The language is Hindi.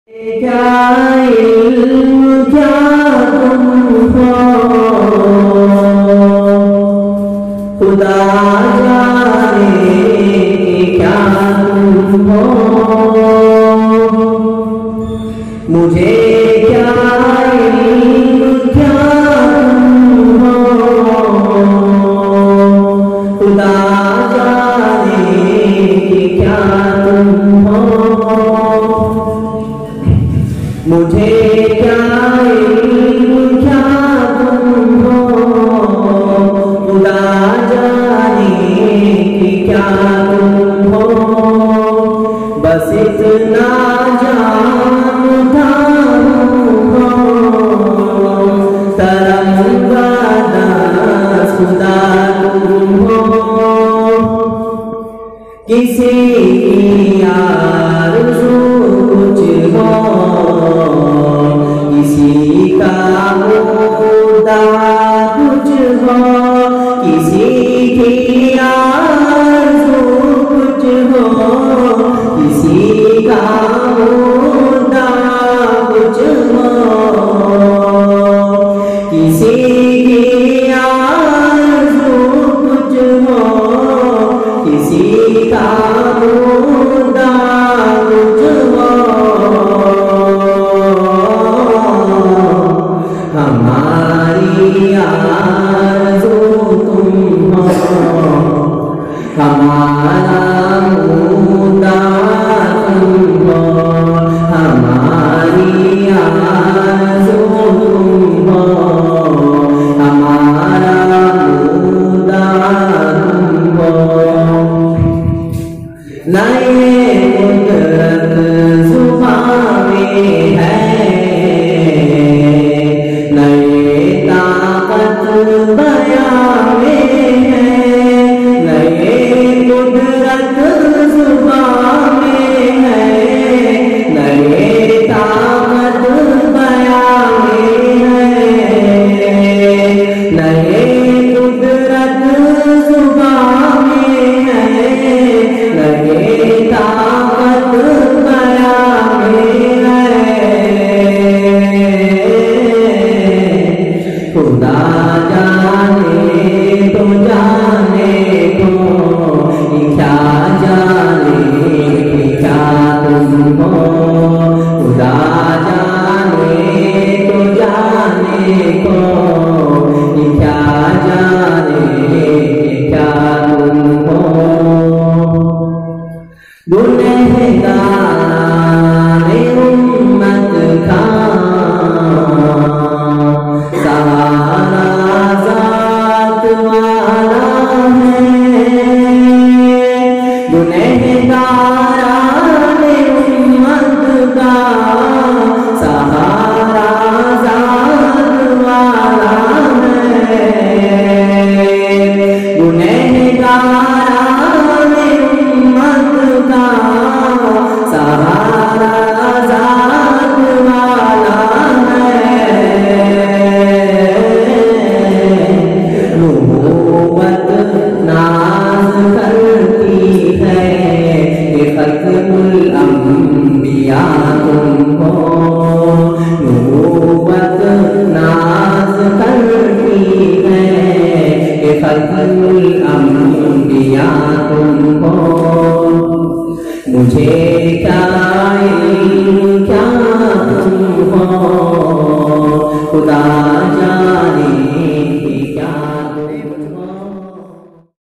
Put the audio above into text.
क्या इल्म क्या तुमको खुदा जाने क्या तुम हो, मुझे क्या इल्म क्या तुम हो, खुदा जाने क्या तुम हो, मुझे क्या इल्म क्या तुम हो, खुदा जाने कि क्या तुम हो, बस इतना जानता हूँ तरंगाना खुदा तुम हो, किसी की आरज़ू कुछ हो, किसी का मुद्दा कुछ हो, किसी की आरज़ू कुछ हो, किसी का मुद्दा कुछ हो, किसी की आरज़ू कुछ हो, किसी का मुद्दा कुछ हो, हमारी आरज़ू तुम हो, हमारा मुद्दा तुम हो, हमारी आरज़ू तुम हो, हमारा मुद्दा तुम हो, नए कुदरत ज़ुबां में है, नए ताकत बयां में है, नए कुदरत ज़ुबां में है, नए ताकत बयां में है, नए कुदरत ज़ुबां में है, नए ताकत बयां में है, खुदा जाने तो जाने को क्या जाने क्या तुम हो, खुदा जाने तो जाने को क्या जाने क्या तुम हो, गुनहगार उम्मत का सहारा ज़ात वाला है, गुनहगार उम्मत का सहारा ज़ात वाला है, गुनहगार उम्मत का सहारा ज़ात वाला है, नबूवत नाज़ करती है कि खत्मुल अंबिया तुम हो,